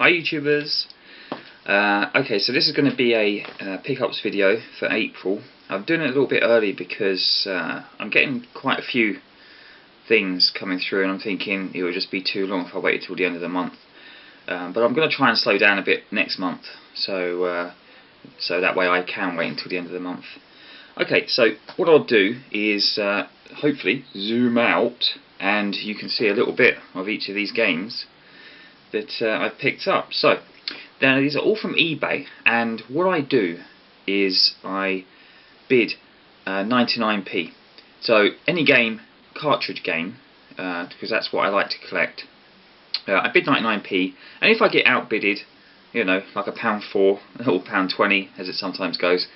Hi YouTubers. Okay, so this is going to be a pickups video for April. I'm doing it a little bit early because I'm getting quite a few things coming through, and I'm thinking it would just be too long if I waited till the end of the month. But I'm going to try and slow down a bit next month, so that way I can wait until the end of the month. Okay, so what I'll do is hopefully zoom out, and you can see a little bit of each of these games that I've picked up. So now these are all from eBay, and what I do is I bid 99p. So any game, cartridge game, because that's what I like to collect, I bid 99p, and if I get outbidded, you know, like £1.04 or £1.20 as it sometimes goes,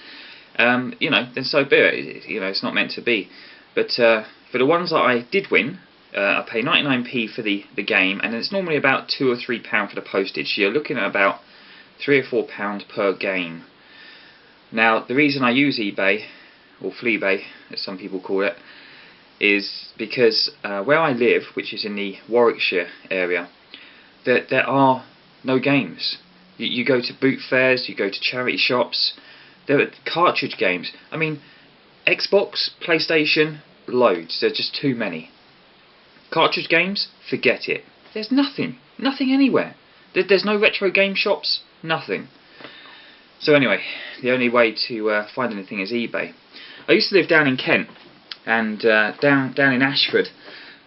you know, then so be it. You know, it's not meant to be. But for the ones that I did win, I pay 99p for the game, and it's normally about £2 or £3 for the postage. So you're looking at about £3 or £4 per game. Now, the reason I use eBay, or Fleabay as some people call it, is because where I live, which is in the Warwickshire area, there are no games. You go to boot fairs, you go to charity shops, there are cartridge games. I mean, Xbox, PlayStation, loads. There's just too many. Cartridge games, forget it. There's nothing anywhere. There's no retro game shops, nothing. So anyway, the only way to find anything is eBay. I used to live down in Kent, and down in Ashford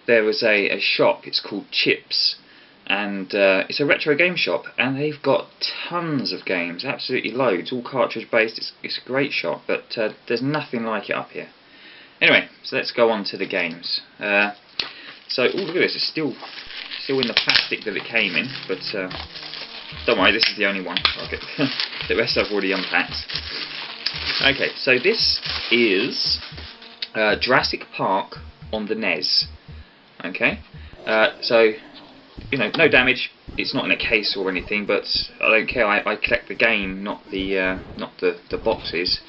there was a shop. It's called Chips, and it's a retro game shop, and they've got tons of games, absolutely loads, all cartridge based. It's a great shop, but there's nothing like it up here. Anyway, so let's go on to the games. So, oh, look at this, it's still in the plastic that it came in, but don't worry, this is the only one. I'll get the rest I've already unpacked. Okay, so this is Jurassic Park on the NES. Okay, so, you know, no damage. It's not in a case or anything, but I don't care. I collect the game, not the boxes.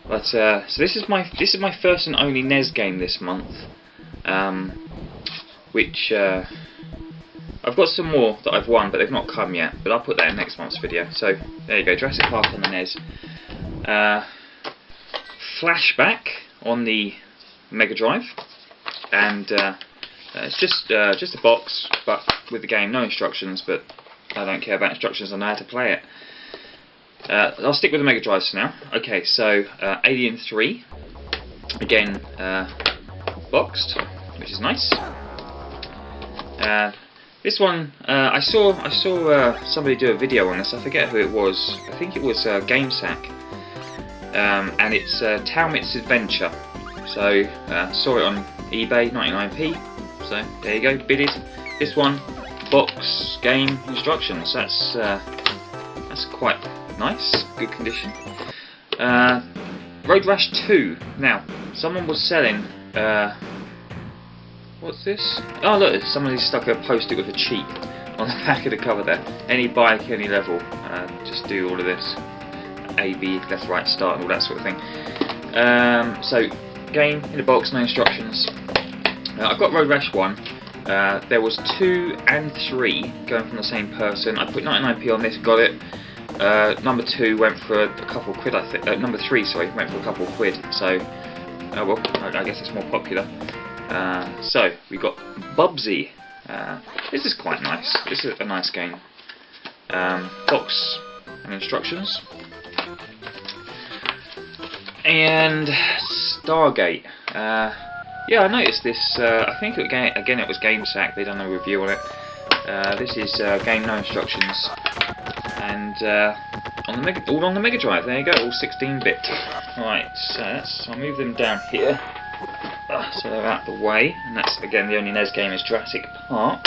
But so this is my first and only NES game this month. Which I've got some more that I've won, but they've not come yet. But I'll put that in next month's video. So there you go, Jurassic Park on the NES. Flashback on the Mega Drive, and it's just a box, but with the game, no instructions. But I don't care about instructions. I know how to play it. I'll stick with the Mega Drives for now. Okay, so Alien 3, again boxed, which is nice. This one, I saw somebody do a video on this. I forget who it was. I think it was GameSack, and it's Talmit's Adventure. So saw it on eBay, 99p. So there you go, bidded. This one, box, game, instructions. That's quite nice, good condition. Road Rash 2. Now, someone was selling. What's this? Oh look, somebody stuck a post-it with a cheat on the back of the cover there. Any bike, any level, just do all of this. A, B, left, right, start, and all that sort of thing. So, game in a box, no instructions. I've got Road Rash 1. There was 2 and 3 going from the same person. I put 99p on this, got it. Number 2 went for a couple quid, I think. Number 3, sorry, went for a couple quid. So, well, I guess it's more popular. So we got Bubsy. This is quite nice. This is a nice game. Box and instructions. And Stargate. Yeah, I noticed this. I think again it was GameSack. They done a review on it. This is game, no instructions, and all on the Mega Drive. There you go, all 16-bit. Right, so I'll move them down here. So they're out the way, and that's again the only NES game is Jurassic Park.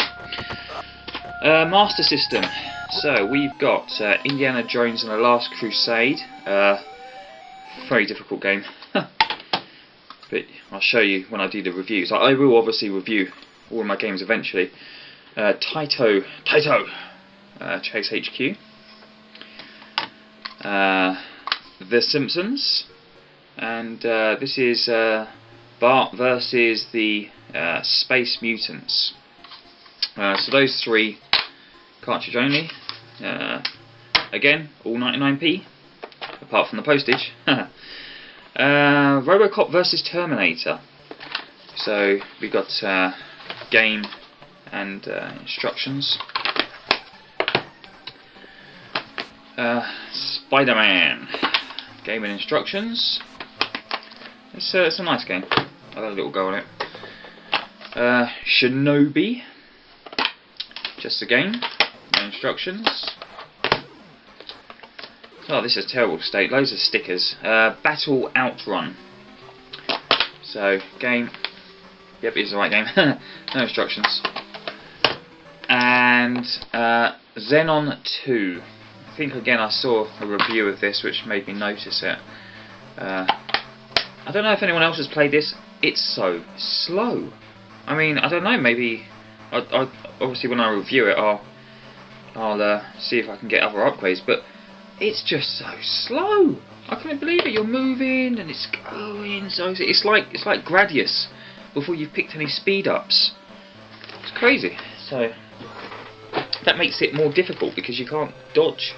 Master System. So we've got Indiana Jones and the Last Crusade. Very difficult game, but I'll show you when I do the reviews. I will obviously review all of my games eventually. Taito, Chase HQ. The Simpsons, and this is Bart versus the Space Mutants. So those 3 cartridge only. Again, all 99p, apart from the postage. Robocop versus Terminator. So we got game and instructions. Spider-Man, game and instructions. It's a nice game. I had a little go on it. Shinobi, just a game, no instructions. Oh, this is a terrible state. Loads of stickers. Battle Outrun. So game. Yep, it's the right game. No instructions. And Xenon 2. I think again I saw a review of this which made me notice it. I don't know if anyone else has played this. It's so slow. I mean, I don't know. Maybe I obviously when I review it, I'll see if I can get other upgrades. But it's just so slow. I can't believe it. You're moving and it's going so. It's like Gradius before you've picked any speed ups. It's crazy. So that makes it more difficult because you can't dodge.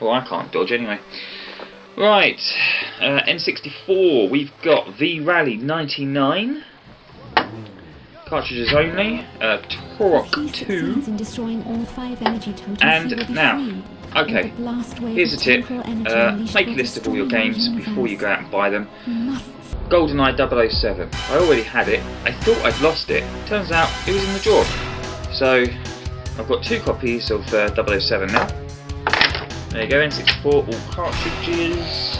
Well, I can't dodge anyway. Right, N64. We've got V-Rally 99. Cartridges only. Turok 2. And now, okay, here's a tip. Make a list of all your games before you go out and buy them. GoldenEye 007. I already had it. I thought I'd lost it. Turns out it was in the drawer. So I've got 2 copies of 007 now. There you go, N64, all cartridges.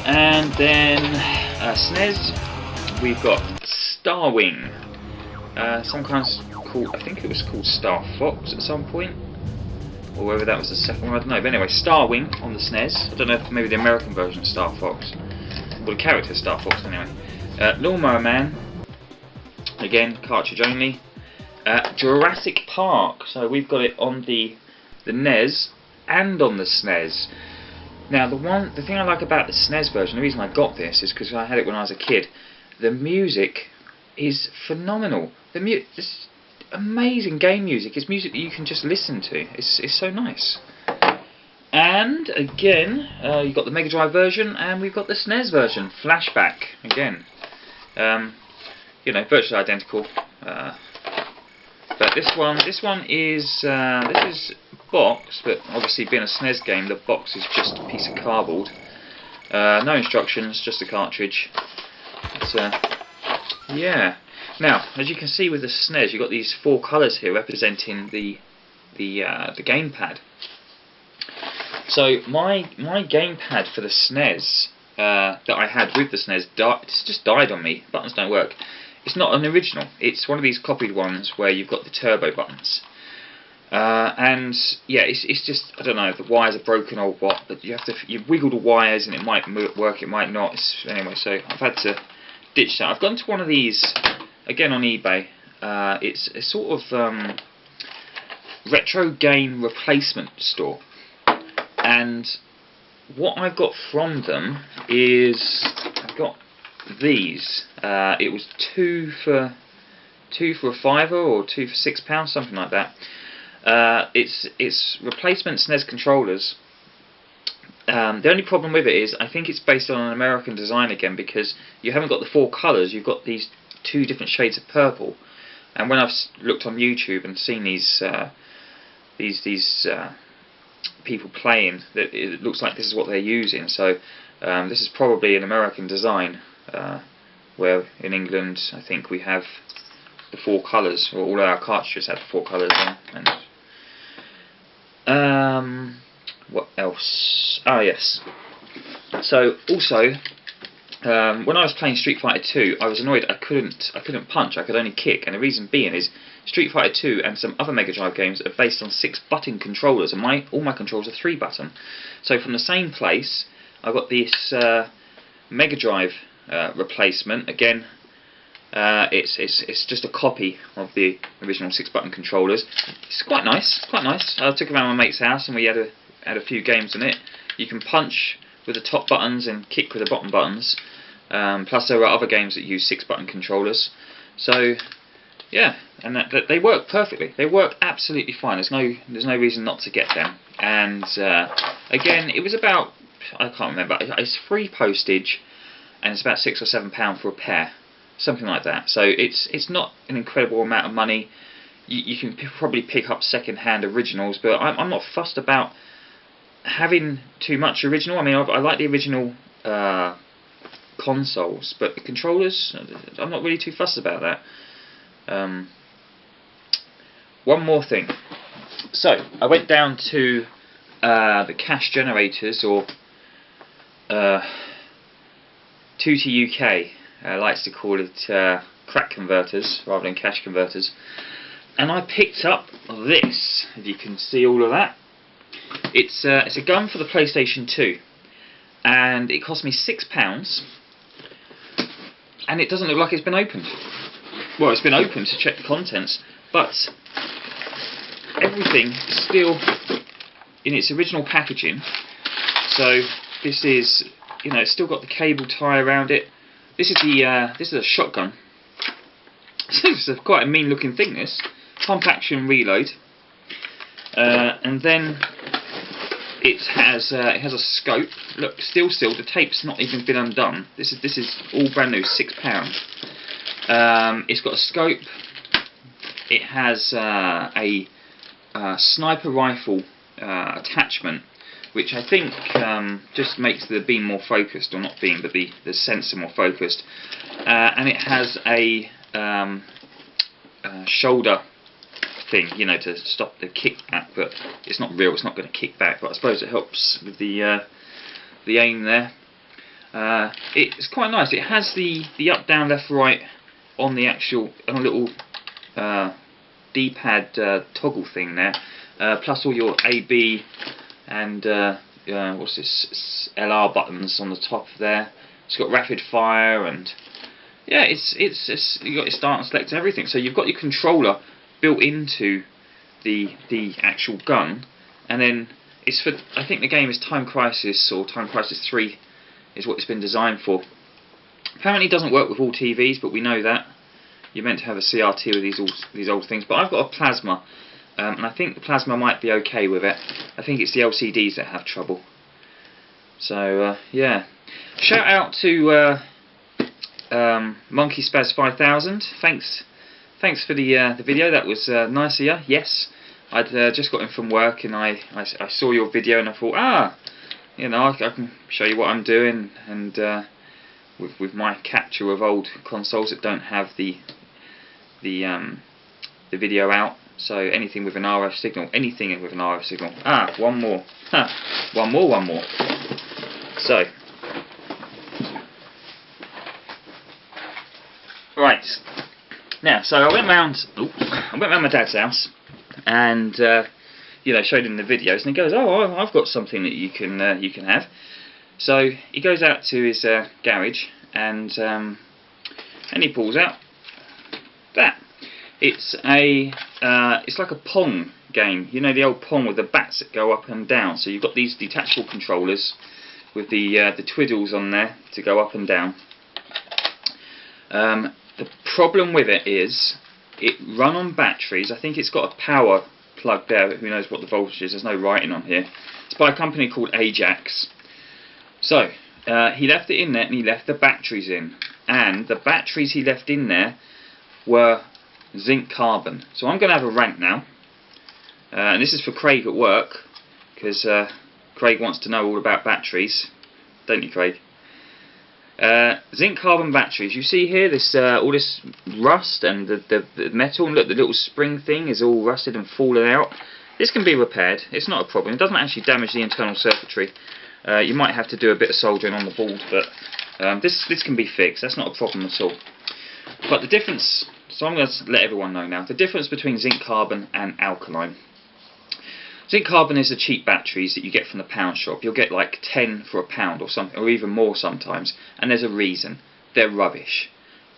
And then SNES, we've got Starwing. Some kind of called, I think it was called Star Fox at some point. Or whether that was the second one, I don't know. But anyway, Starwing on the SNES. I don't know if maybe the American version of Star Fox. Well, the character Star Fox anyway. Lawnmower Man. Again, cartridge only. Jurassic Park. So we've got it on the NES and on the SNES. Now the thing I like about the SNES version, the reason I got this is because I had it when I was a kid. The music is phenomenal. It's amazing game music. It's music that you can just listen to. It's so nice. And again, you've got the Mega Drive version and we've got the SNES version. Flashback again. You know, virtually identical. But this one is box, but obviously being a SNES game, the box is just a piece of cardboard. No instructions, just a cartridge. Yeah. Now, as you can see with the SNES, you've got these 4 colours here representing the gamepad. So my gamepad for the SNES that I had with the SNES it's just died on me. Buttons don't work. It's not an original. It's one of these copied ones where you've got the turbo buttons. And yeah, it's just, I don't know if the wires are broken or what, but you wiggle the wires and it might work, it might not. Anyway, so I've had to ditch that. I've gone to one of these again on eBay. It's a sort of retro game replacement store, and what I've got from them is I've got these. It was 2 for a fiver or 2 for £6, something like that. It's replacement SNES controllers. The only problem with it is I think it's based on an American design again, because you haven't got the 4 colours, you've got these 2 different shades of purple. And when I've looked on YouTube and seen these people playing, that it looks like this is what they're using. So this is probably an American design, where in England I think we have the 4 colours, or all our cartridges have 4 colours on. And what else? Ah, yes. So also, when I was playing Street Fighter 2, I was annoyed I couldn't punch. I could only kick, and the reason being is Street Fighter 2 and some other Mega Drive games are based on 6-button controllers, and all my controls are 3-button. So from the same place, I've got this Mega Drive replacement. Again, it's just a copy of the original 6-button controllers. It's quite nice. Quite nice. I took it around my mate's house and we had a few games on it. You can punch with the top buttons and kick with the bottom buttons. Plus there are other games that use 6-button controllers. So yeah, and that they work perfectly. They work absolutely fine. There's no reason not to get them. And again, it was about, I can't remember. It's free postage, and it's about £6 or £7 for a pair, something like that. So it's not an incredible amount of money. You can probably pick up second-hand originals, but I'm not fussed about having too much original. I mean, I like the original consoles, but the controllers, I'm not really too fussed about that. One more thing. So I went down to the cash generators, or Tutti UK likes to call it crack converters rather than cash converters, and I picked up this. If you can see all of that, it's a gun for the PlayStation 2, and it cost me £6, and it doesn't look like it's been opened. Well, it's been opened to check the contents, but everything is still in its original packaging. So this is, it's still got the cable tie around it. This is a shotgun. It's quite a mean looking thing, this. Pump action reload. And then it has a scope. Look, still, the tape's not even been undone. This is all brand new, £6. It's got a scope. It has a sniper rifle attachment, which I think just makes the beam more focused, or not beam, but the sensor more focused. And it has a shoulder thing, to stop the kickback, but it's not real. It's not going to kick back, but I suppose it helps with the aim there. It's quite nice. It has the up, down, left, right on the actual little D-pad toggle thing there, plus all your A/B and what's this, LR buttons on the top there. It's got rapid fire, and yeah, it's you got your start and select and everything. So you've got your controller built into the actual gun, and then it's for, I think the game is Time Crisis, or Time Crisis 3 is what it's been designed for. Apparently it doesn't work with all TVs, but we know that. You're meant to have a CRT with these old things, but I've got a plasma, and I think the plasma might be okay with it. I think it's the LCDs that have trouble. So yeah, shout out to Monkey Spaz 5000. Thanks for the video. That was nice of you. Yes, I'd just got in from work, and I saw your video, and I thought, I can show you what I'm doing, and with my capture of old consoles that don't have the video out. So anything with an RF signal, one more. One more. So, right now, so I went round my dad's house, and showed him the videos, and he goes, "Oh, I've got something that you can have." So he goes out to his garage, and he pulls out that. It's like a Pong game. The old Pong with the bats that go up and down. So you've got these detachable controllers with the twiddles on there to go up and down. The problem with it is it run on batteries. I think it's got a power plug there, but who knows what the voltage is. There's no writing on here. It's by a company called Ajax. So he left it in there, and he left the batteries in, and the batteries he left in there were zinc carbon. So I'm going to have a rant now, and this is for Craig at work, because Craig wants to know all about batteries, don't you, Craig? Zinc carbon batteries. You see here this all this rust and the metal, and look, the little spring thing is all rusted and fallen out. This can be repaired. It's not a problem. It doesn't actually damage the internal circuitry. You might have to do a bit of soldering on the board, but this can be fixed. That's not a problem at all. But the difference, so I'm going to let everyone know now, the difference between zinc carbon and alkaline. Zinc carbon is the cheap batteries that you get from the pound shop. You'll get like 10 for £1 or something, or even more sometimes. And there's a reason. They're rubbish.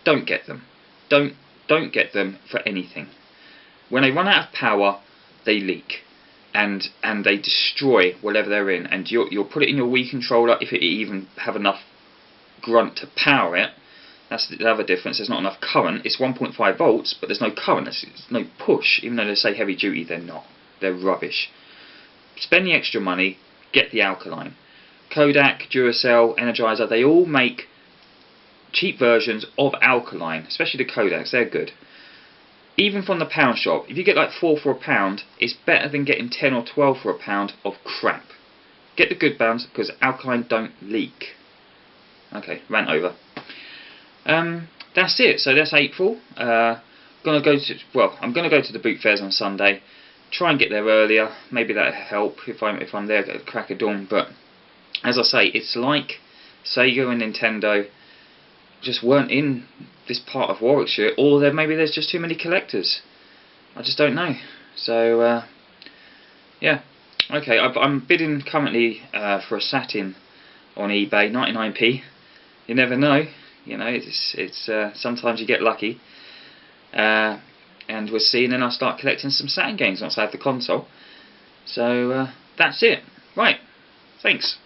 Don't get them. Don't get them for anything. When they run out of power, they leak, and they destroy whatever they're in. And you'll put it in your Wii controller, if it even have enough grunt to power it. That's the other difference. There's not enough current. It's 1.5 volts, but there's no current. There's no push. Even though they say heavy duty, they're not. They're rubbish. Spend the extra money, get the alkaline. Kodak, Duracell, Energizer, they all make cheap versions of alkaline, especially the Kodaks. They're good. Even from the pound shop, if you get like 4 for £1, it's better than getting 10 or 12 for £1 of crap. Get the good brands because alkaline don't leak. Okay, rant over. That's it. So that's April. I'm gonna go to the boot fairs on Sunday. Try and get there earlier. Maybe that'll help if I'm there at the crack of dawn. But as I say, it's like Sega and Nintendo just weren't in this part of Warwickshire, or maybe there's just too many collectors. I just don't know. So yeah, okay. I'm bidding currently for a satin on eBay, 99p. You never know. You know, it's sometimes you get lucky. And we'll see, and then I'll start collecting some Saturn games once I have the console. So that's it. Right. Thanks.